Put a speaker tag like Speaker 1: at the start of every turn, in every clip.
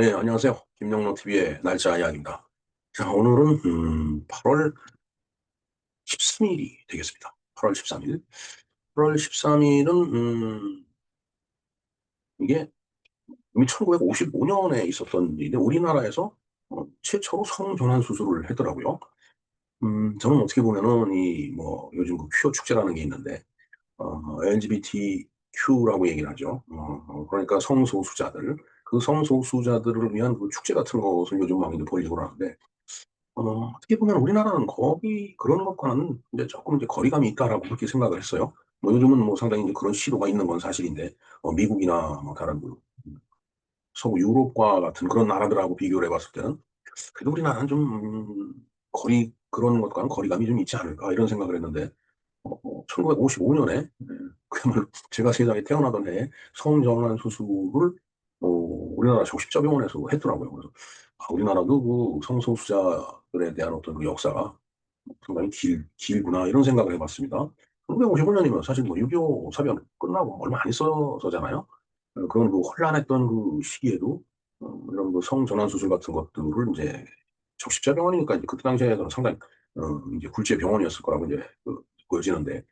Speaker 1: 네, 안녕하세요. 김영로 TV의 날짜 이야기입니다. 자, 오늘은 8월 13일이 되겠습니다. 8월 13일. 8월 13일은 이게 이미 1955년에 있었던 일인데 우리나라에서 최초로 성전환 수술을 했더라고요. 저는 어떻게 보면은 이 뭐 요즘 그 퀴어 축제라는 게 있는데 LGBTQ라고 얘기를 하죠. 그러니까 성소수자들, 그 성소수자들을 위한 그 축제 같은 것을 요즘 많이들 벌이고 하는데 어떻게 보면 우리나라는 거의 그런 것과는 이제 조금 이제 거리감이 있다라고 그렇게 생각을 했어요. 뭐 요즘은 뭐 상당히 이제 그런 시도가 있는 건 사실인데, 미국이나 뭐 다른 그 서구 유럽과 같은 그런 나라들하고 비교를 해봤을 때는 그래도 우리나라는 좀, 그런 것과는 거리감이 좀 있지 않을까 이런 생각을 했는데, 1955년에, 그야말로 제가 세상에 태어나던 해에 성전환 수술을, 우리나라 적십자병원에서 했더라고요. 그래서, 우리나라도 그 성소수자들에 대한 어떤 그 역사가 상당히 길구나, 이런 생각을 해봤습니다. 1955년이면 사실 뭐 6.25 사변 끝나고 얼마 안 있어서잖아요. 그런 그 혼란했던 그 시기에도, 이런 그 성전환 수술 같은 것들을 이제 적십자병원이니까 이제 그때 당시에는 상당히, 이제 굴지의 병원이었을 거라고 이제 보여지는데,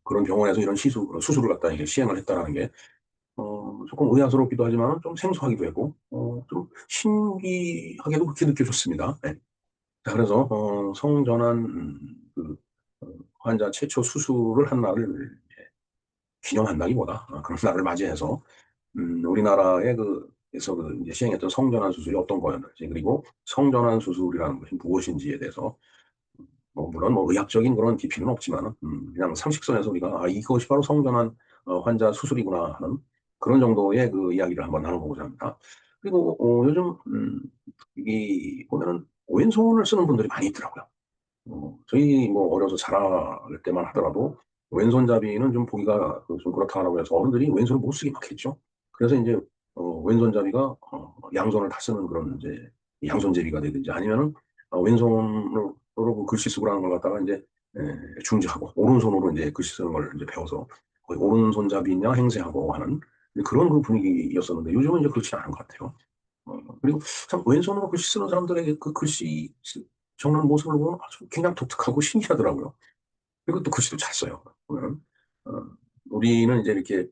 Speaker 1: 그런 병원에서 이런 수술을 갖다 이제 시행을 했다라는 게, 조금 의아스럽기도 하지만 좀 생소하기도 했고, 좀 신기하게도 그렇게 느껴졌습니다. 네. 자, 그래서, 성전환, 어, 환자 최초 수술을 한 날을 기념한다기보다, 그런 날을 맞이해서, 우리나라의 에서 이제 시행했던 성전환 수술이 어떤 거였는지, 그리고 성전환 수술이라는 것이 무엇인지에 대해서, 뭐, 물론 뭐 의학적인 그런 깊이는 없지만, 그냥 상식선에서 우리가, 이것이 바로 성전환 환자 수술이구나 하는 그런 정도의 그 이야기를 한번 나눠보고자 합니다. 그리고, 요즘, 이, 보면은, 왼손을 쓰는 분들이 많이 있더라고요. 저희 뭐 어려서 자랄 때만 하더라도 왼손잡이는 좀 보기가 좀 그렇다라고 해서 어른들이 왼손을 못 쓰게 막 했죠. 그래서 이제 왼손잡이가 양손을 다 쓰는 그런 이제 양손잡이가 되든지 아니면은 왼손으로 그 글씨 쓰고 하는 걸 갖다가 이제 중지하고 오른손으로 이제 글씨 쓰는 걸 이제 배워서 거의 오른손잡이냐 행세하고 하는 그런 그 분위기였었는데 요즘은 이제 그렇지 않은 것 같아요. 그리고 참 왼손으로 글씨 쓰는 사람들의 그 글씨 적는 모습을 보면 아주 굉장히 독특하고 신기하더라고요. 그리고 또 글씨도 잘 써요. 보면 어, 우리는 이제 이렇게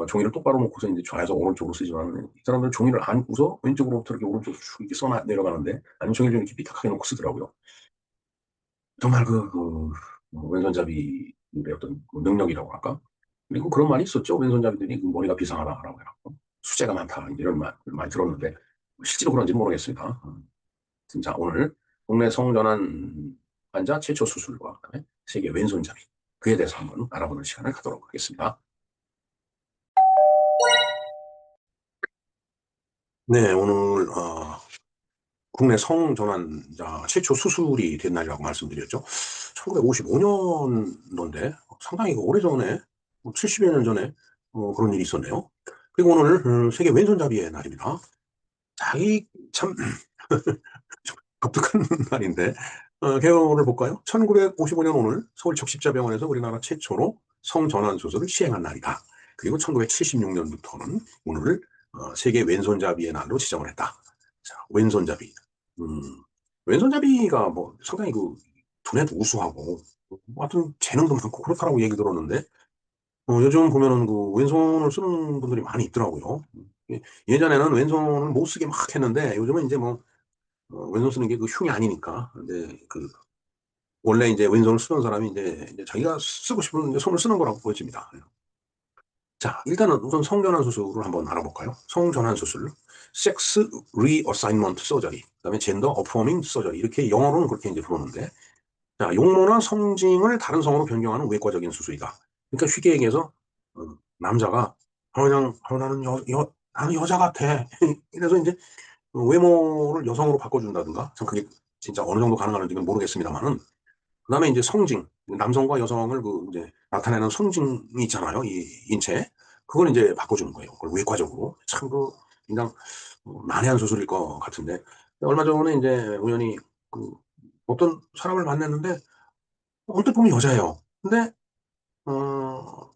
Speaker 1: 종이를 똑바로 놓고서 이제 좌에서 오른쪽으로 쓰지만 이 사람들은 종이를 안고서 왼쪽으로부터 이렇게 오른쪽으로 쭉 이렇게 써 내려가는데 아니면 종이를 좀 이렇게 삐딱하게 놓고 쓰더라고요. 정말 왼손잡이의 어떤 그 능력이라고 할까? 그리고 그런 말이 있었죠. 왼손잡이들이 그 머리가 비상하다라고 해갖고 수재가 많다 이런 말 많이 들었는데 실제로 그런지 모르겠습니다. 자, 오늘 국내 성전환 환자 최초 수술과 그다음에 세계 왼손잡이 그에 대해서 한번 알아보는 시간을 갖도록 하겠습니다. 네, 오늘 국내 성전환자 최초 수술이 된 날이라고 말씀드렸죠. 1955년도인데 상당히 오래전에 70여 년 전에 그런 일이 있었네요. 그리고 오늘 세계 왼손잡이의 날입니다. 자, 이참 독특한 날인데 개요를 볼까요? 1955년 오늘 서울 적십자병원에서 우리나라 최초로 성전환 수술을 시행한 날이다. 그리고 1976년부터는 오늘을 세계 왼손잡이의 날로 지정을 했다. 자, 왼손잡이. 음, 왼손잡이가 뭐 상당히 그 두뇌도 우수하고 뭐 하여튼 재능도 많고 그렇다라고 얘기 들었는데 요즘 보면은 그 왼손을 쓰는 분들이 많이 있더라고요. 예전에는 왼손을 못 쓰게 막 했는데 요즘은 이제 뭐 왼손 쓰는 게 그 흉이 아니니까. 근데 원래 이제 왼손을 쓰는 사람이 이제 자기가 쓰고 싶은 이제 손을 쓰는 거라고 보여집니다. 자, 일단은 우선 성전환 수술을 한번 알아볼까요? 성전환 수술. 섹스 리어사인먼트 서저리. 그다음에 젠더 어포밍 서저리. 이렇게 영어로는 그렇게 이제 부르는데. 자, 용모나 성징을 다른 성으로 변경하는 외과적인 수술이다. 그러니까 쉽게 얘기해서, 남자가, 그냥, 나는 여자 같아. 이래서 이제 외모를 여성으로 바꿔준다든가, 참 그게 진짜 어느 정도 가능한지는 모르겠습니다만은, 그 다음에 이제 성징, 남성과 여성을 이제 나타내는 성징이 있잖아요, 이 인체. 그걸 이제 바꿔주는 거예요. 그걸 외과적으로. 참 그냥 난해한 수술일 것 같은데. 얼마 전에 이제 우연히 그 어떤 사람을 만났는데, 언뜻 보면 여자예요. 근데,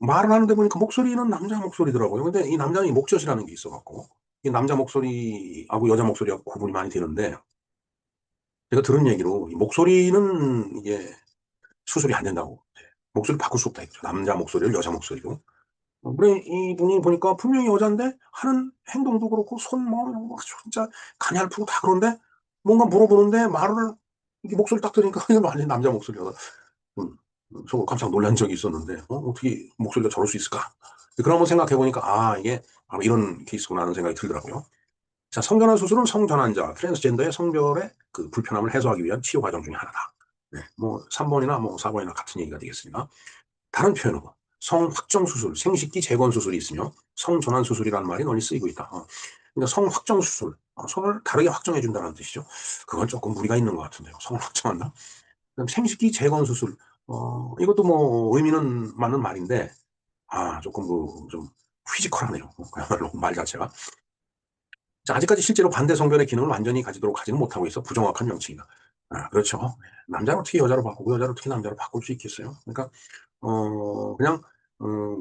Speaker 1: 말을 하는데 보니까 목소리는 남자 목소리더라고요. 근데 이 남자는 이 목젖이라는 게 있어갖고, 이 남자 목소리하고 여자 목소리하고 구분이 많이 되는데, 제가 들은 얘기로 이 목소리는 이게 수술이 안 된다고. 목소리 바꿀 수 없다 이거죠. 남자 목소리를 여자 목소리로. 그래, 이분이 보니까 분명히 여잔데 하는 행동도 그렇고 손뭐 진짜 가냘프고 다 그런데 뭔가 물어보는데 말을 이게 목소리 딱 들으니까 이게 완전 남자 목소리가. 음, 저 깜짝 놀란 적이 있었는데 어떻게 목소리가 저럴 수 있을까? 그런 거 생각해 보니까 아 이게 바로 이런 케이스구나 하는 생각이 들더라고요. 자, 성전환 수술은 성전환자, 트랜스젠더의 성별의 그 불편함을 해소하기 위한 치료 과정 중에 하나다. 네, 뭐 3번이나 뭐 4번이나 같은 얘기가 되겠습니다. 다른 표현으로 성확정 수술, 생식기 재건 수술이 있으며 성전환 수술이라는 말이 널리 쓰이고 있다. 그러니까 성확정 수술, 성을 다르게 확정해 준다는 뜻이죠. 그건 조금 무리가 있는 것 같은데요. 성을 확정한다. 그럼 생식기 재건 수술, 이것도 뭐 의미는 맞는 말인데, 조금 그 좀 피지컬하네요. 그야말로 말 자체가. 자, 아직까지 실제로 반대 성별의 기능을 완전히 가지도록 하지는 못하고 있어 부정확한 명칭이다. 그렇죠. 남자를 어떻게 여자로 바꾸고 여자를 어떻게 남자로 바꿀 수 있겠어요? 그러니까 그냥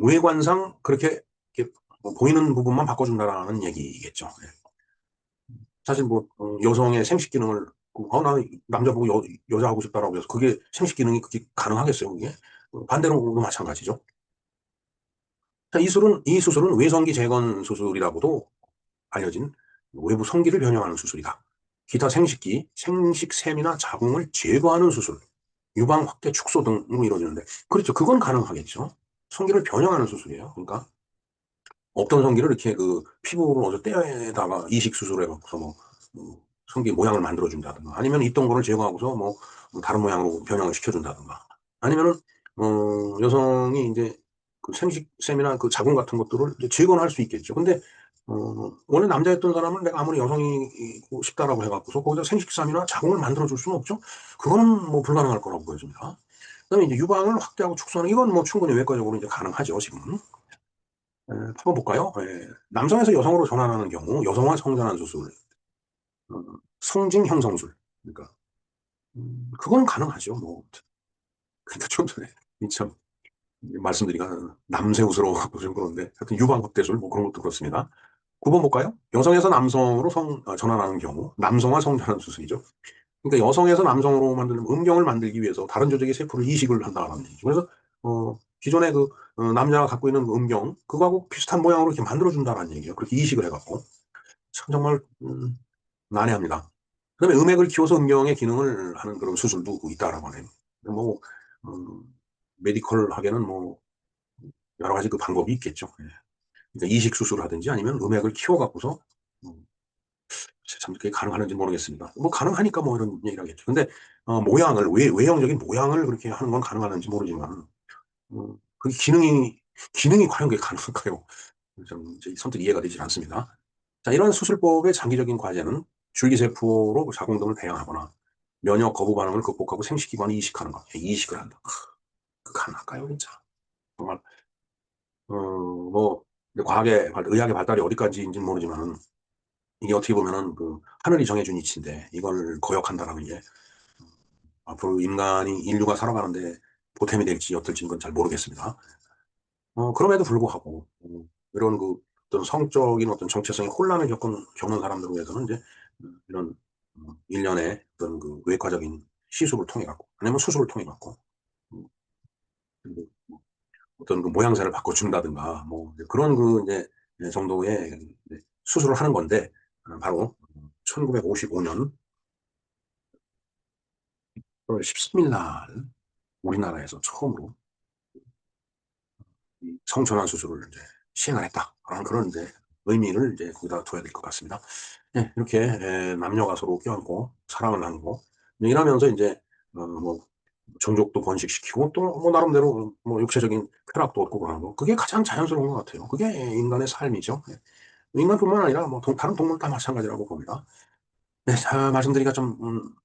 Speaker 1: 외관상 그렇게 이렇게 뭐 보이는 부분만 바꿔준다라는 얘기겠죠. 예. 사실 뭐 여성의 생식 기능을 나는 남자 보고 여자 하고 싶다라고 해서 그게 생식 기능이 그게 가능하겠어요? 그게 반대로도 마찬가지죠. 자, 이 수술은 외성기 재건 수술이라고도 알려진 외부 성기를 변형하는 수술이다. 기타 생식기, 생식샘이나 자궁을 제거하는 수술, 유방 확대 축소 등으로 이루어지는데, 그렇죠. 그건 가능하겠죠. 성기를 변형하는 수술이에요. 그러니까 없던 성기를 이렇게 그 피부를 어디서 떼다가 이식 수술을 해갖고서 성기 모양을 만들어준다든가, 아니면 있던 거를 제거하고서 뭐 다른 모양으로 변형을 시켜준다든가, 아니면은 여성이 이제 그 생식샘이나 그 자궁 같은 것들을 이제 제거는 할 수 있겠죠. 근데 원래 남자였던 사람은 내가 아무리 여성이고 싶다라고 해갖고서 거기서 생식샘이나 자궁을 만들어줄 수는 없죠. 그거는 뭐 불가능할 거라고 보여집니다. 그다음에 이제 유방을 확대하고 축소하는 이건 뭐 충분히 외과적으로 이제 가능하죠, 지금. 한번 볼까요? 남성에서 여성으로 전환하는 경우 여성화 성전환 수술, 어, 성징 형성술. 그러니까 그건 가능하죠. 뭐 그러니까 좀 전에 참 말씀드리니까 남새우스러워 갖고 좀 그런데 하여튼 유방 확대술 뭐 그런 것도 그렇습니다. 9번 볼까요? 여성에서 남성으로 전환하는 경우 남성화 성전환 수술이죠. 그러니까 여성에서 남성으로 만드는 음경을 만들기 위해서 다른 조직의 세포를 이식을 한다는 얘기죠. 그래서 기존의 그 남자가 갖고 있는 그 음경 그거하고 비슷한 모양으로 이렇게 만들어준다는 얘기예요. 그렇게 이식을 해갖고 참 정말 난해합니다. 그다음에 음액을 키워서 음경의 기능을 하는 그런 수술도 있다라고 하네요. 뭐 메디컬하게는 뭐 여러 가지 그 방법이 있겠죠. 예. 그러니까 이식 수술을 하든지 아니면 음액을 키워갖고서 참 그게 가능한지 모르겠습니다. 뭐 가능하니까 뭐 이런 얘기를 하겠죠. 근데 모양을 외형적인 모양을 그렇게 하는 건 가능한지 모르지만 그 기능이 과연 그게 가능할까요? 좀 선뜻 이해가 되지 않습니다. 자, 이런 수술법의 장기적인 과제는 줄기세포로 자궁 등을 배양하거나 면역 거부 반응을 극복하고 생식기관을 이식하는 것. 이식을 한다. 그 가능할까요, 진짜? 정말 뭐 의학의 발달이 어디까지인지는 모르지만 이게 어떻게 보면은 그 하늘이 정해준 이치인데 이걸 거역한다라는 게 앞으로 인류가 살아가는데 보탬이 될지 어떨지는 건 잘 모르겠습니다. 그럼에도 불구하고 이런 그 어떤 성적인 어떤 정체성의 혼란을 겪는 사람들을 위해서는 이제 이런 일련의 어떤 그 외과적인 시술을 통해 갖고 아니면 수술을 통해 갖고 음, 그리고 어떤 그 모양새를 바꿔준다든가 뭐 그런 그 이제 정도의 수술을 하는 건데 바로 1955년 1월 13일 날 우리나라에서 처음으로 성전환 수술을 이제 시행을 했다. 그런 이제 의미를 이제 거기다 둬야 될 것 같습니다. 네, 이렇게 남녀가 서로 껴안고 사랑을 나누고 이러면서 이제 뭐 종족도 번식시키고 또 뭐 나름대로 뭐 육체적인 쾌락도 얻고 그러는 거 그게 가장 자연스러운 것 같아요. 그게 인간의 삶이죠. 네. 인간뿐만 아니라 뭐 다른 동물 다 마찬가지라고 봅니다. 네, 자, 말씀드리기가 좀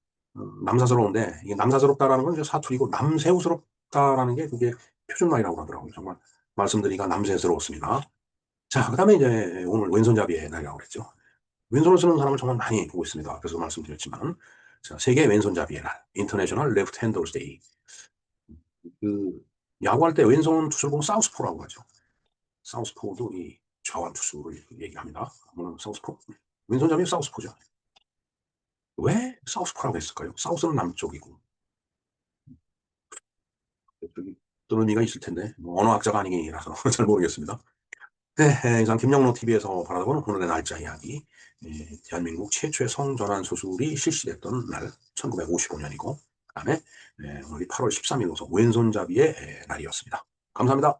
Speaker 1: 남사스러운데 이게 남사스럽다라는 건 이제 사투리고 남새우스럽다라는 게 그게 표준말이라고 하더라고요. 정말 말씀드리기가 남새스러웠습니다. 자, 그다음에 이제 오늘 왼손잡이의 날이라고 그랬죠. 왼손을 쓰는 사람을 정말 많이 보고 있습니다. 그래서 말씀드렸지만 자, 세계 왼손잡이의 날, 인터내셔널 레프트 핸더스 데이. 그 야구할 때 왼손 투수를 보면 사우스포라고 하죠. 사우스포도 이 좌완 투수를 얘기합니다. 사우스포. 왼손잡이 사우스포죠. 왜 사우스포라고 했을까요? 사우스는 남쪽이고. 저기 또는 의미가 있을 텐데 뭐 언어학자가 아니라서 잘 모르겠습니다. 네, 이상 김영로 TV에서 바라보는 오늘의 날짜 이야기. 대한민국 최초의 성전환 수술이 실시됐던 날 1955년이고 그다음에 오늘이 8월 13일로서 왼손잡이의 날이었습니다. 감사합니다.